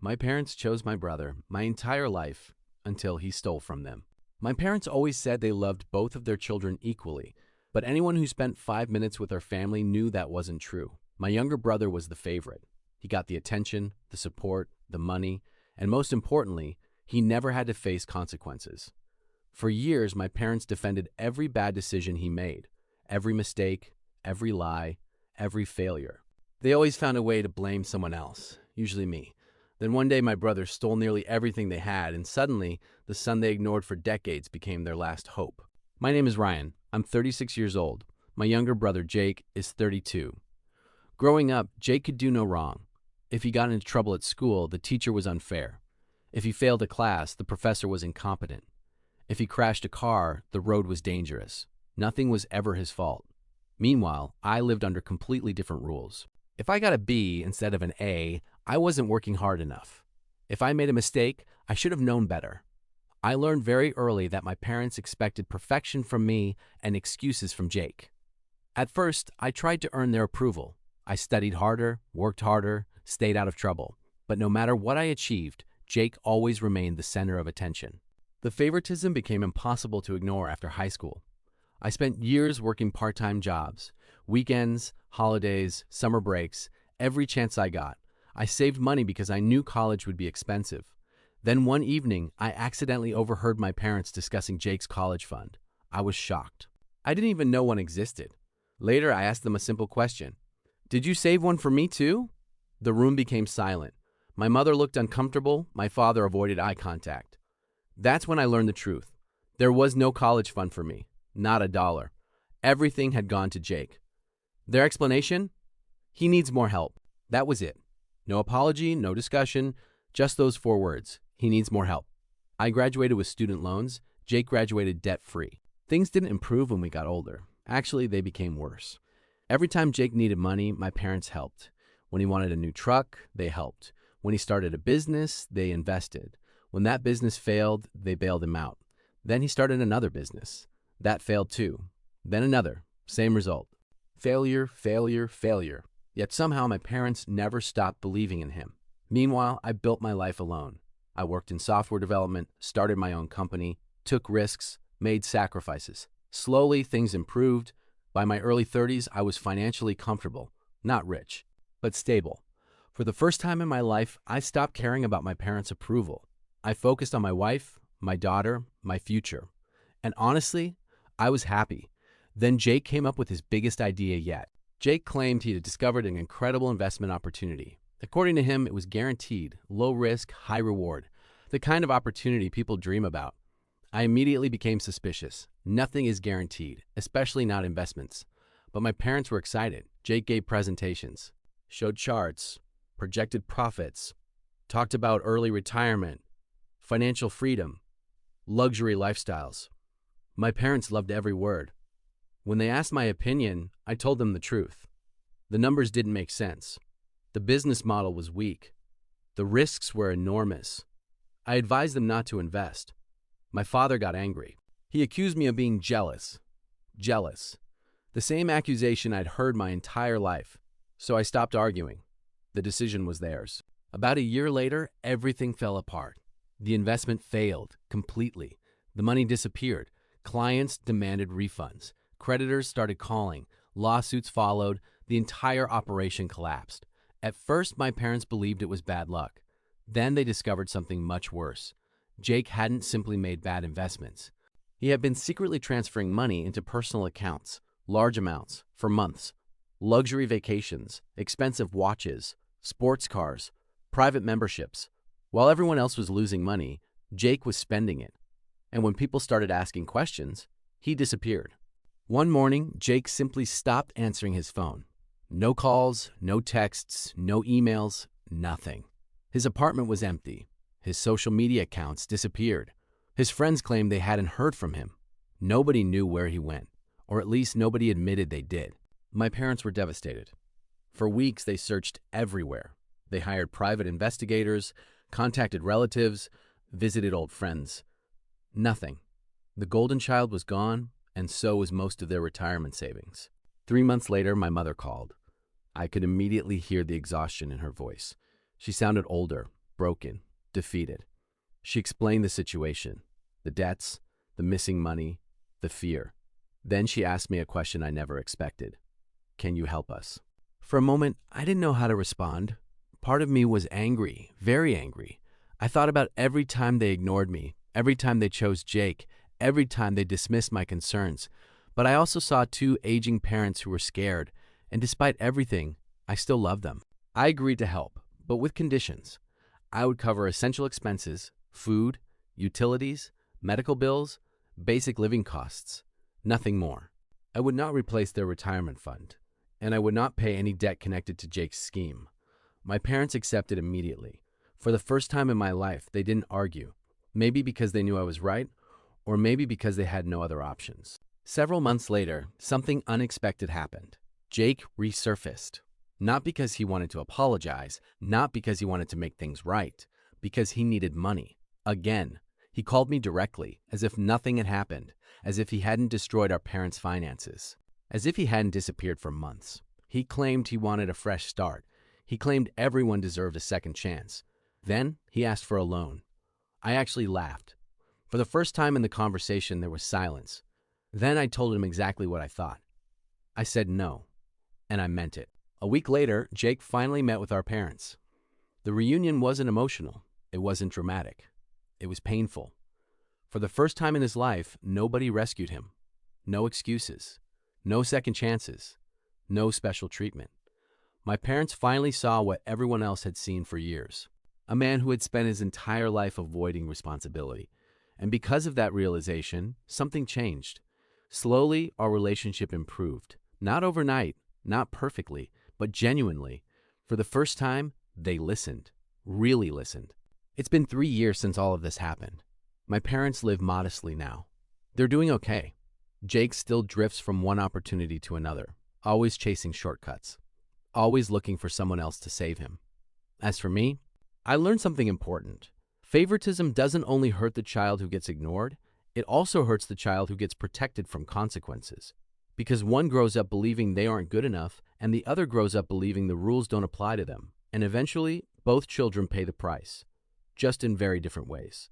My parents chose my brother my entire life until he stole from them. My parents always said they loved both of their children equally, but anyone who spent 5 minutes with our family knew that wasn't true. My younger brother was the favorite. He got the attention, the support, the money, and most importantly, he never had to face consequences. For years, my parents defended every bad decision he made, every mistake, every lie, every failure. They always found a way to blame someone else, usually me. Then one day my brother stole nearly everything they had, and suddenly the son they ignored for decades became their last hope. My name is Ryan. I'm 36 years old. My younger brother, Jake, is 32. Growing up, Jake could do no wrong. If he got into trouble at school, the teacher was unfair. If he failed a class, the professor was incompetent. If he crashed a car, the road was dangerous. Nothing was ever his fault. Meanwhile, I lived under completely different rules. If I got a B instead of an A, I wasn't working hard enough. If I made a mistake, I should have known better. I learned very early that my parents expected perfection from me and excuses from Jake. At first, I tried to earn their approval. I studied harder, worked harder, stayed out of trouble. But no matter what I achieved, Jake always remained the center of attention. The favoritism became impossible to ignore after high school. I spent years working part-time jobs, weekends, holidays, summer breaks, every chance I got. I saved money because I knew college would be expensive. Then one evening, I accidentally overheard my parents discussing Jake's college fund. I was shocked. I didn't even know one existed. Later, I asked them a simple question. "Did you save one for me too?" The room became silent. My mother looked uncomfortable. My father avoided eye contact. That's when I learned the truth. There was no college fund for me. Not a dollar. Everything had gone to Jake. Their explanation? He needs more help. That was it. No apology, no discussion, just those 4 words. He needs more help. I graduated with student loans. Jake graduated debt-free. Things didn't improve when we got older. Actually, they became worse. Every time Jake needed money, my parents helped. When he wanted a new truck, they helped. When he started a business, they invested. When that business failed, they bailed him out. Then he started another business. That failed too. Then another. Same result. Failure, failure, failure. Yet somehow my parents never stopped believing in him. Meanwhile, I built my life alone. I worked in software development, started my own company, took risks, made sacrifices. Slowly, things improved. By my early 30s, I was financially comfortable. Not rich, but stable. For the first time in my life, I stopped caring about my parents' approval. I focused on my wife, my daughter, my future. And honestly, I was happy. Then Jake came up with his biggest idea yet. Jake claimed he had discovered an incredible investment opportunity. According to him, it was guaranteed, low risk, high reward, the kind of opportunity people dream about. I immediately became suspicious. Nothing is guaranteed, especially not investments. But my parents were excited. Jake gave presentations, showed charts, projected profits, talked about early retirement, financial freedom, luxury lifestyles. My parents loved every word. When they asked my opinion, I told them the truth. The numbers didn't make sense. The business model was weak. The risks were enormous. I advised them not to invest. My father got angry. He accused me of being jealous. Jealous. The same accusation I'd heard my entire life. So I stopped arguing. The decision was theirs. About a year later, everything fell apart. The investment failed completely. The money disappeared. Clients demanded refunds. Creditors started calling. Lawsuits followed. The entire operation collapsed. At first, my parents believed it was bad luck. Then they discovered something much worse. Jake hadn't simply made bad investments. He had been secretly transferring money into personal accounts, large amounts, for months. Luxury vacations, expensive watches, sports cars, private memberships. While everyone else was losing money, Jake was spending it. And when people started asking questions, he disappeared. One morning, Jake simply stopped answering his phone. No calls, no texts, no emails, nothing. His apartment was empty. His social media accounts disappeared. His friends claimed they hadn't heard from him. Nobody knew where he went, or at least nobody admitted they did. My parents were devastated. For weeks, they searched everywhere. They hired private investigators, contacted relatives, visited old friends. Nothing. The golden child was gone, and so was most of their retirement savings. 3 months later, my mother called. I could immediately hear the exhaustion in her voice. She sounded older, broken, defeated. She explained the situation, the debts, the missing money, the fear. Then she asked me a question I never expected. Can you help us? For a moment, I didn't know how to respond. Part of me was angry, very angry. I thought about every time they ignored me, every time they chose Jake, every time they dismissed my concerns. But I also saw two aging parents who were scared, and despite everything, I still loved them. I agreed to help, but with conditions. I would cover essential expenses, food, utilities, medical bills, basic living costs, nothing more. I would not replace their retirement fund, and I would not pay any debt connected to Jake's scheme. My parents accepted immediately. For the first time in my life, they didn't argue, maybe because they knew I was right, or maybe because they had no other options. Several months later, something unexpected happened. Jake resurfaced. Not because he wanted to apologize, not because he wanted to make things right, because he needed money. Again, he called me directly, as if nothing had happened, as if he hadn't destroyed our parents' finances, as if he hadn't disappeared for months. He claimed he wanted a fresh start. He claimed everyone deserved a second chance. Then he asked for a loan. I actually laughed. For the first time in the conversation, there was silence. Then I told him exactly what I thought. I said no, and I meant it. A week later, Jake finally met with our parents. The reunion wasn't emotional. It wasn't dramatic. It was painful. For the first time in his life, nobody rescued him. No excuses. No second chances. No special treatment. My parents finally saw what everyone else had seen for years. A man who had spent his entire life avoiding responsibility. And because of that realization, something changed. Slowly, our relationship improved. Not overnight, not perfectly, but genuinely. For the first time, they listened. Really listened. It's been 3 years since all of this happened. My parents live modestly now. They're doing okay. Jake still drifts from one opportunity to another, always chasing shortcuts, always looking for someone else to save him. As for me, I learned something important. Favoritism doesn't only hurt the child who gets ignored, it also hurts the child who gets protected from consequences. Because one grows up believing they aren't good enough, and the other grows up believing the rules don't apply to them. And eventually, both children pay the price, just in very different ways.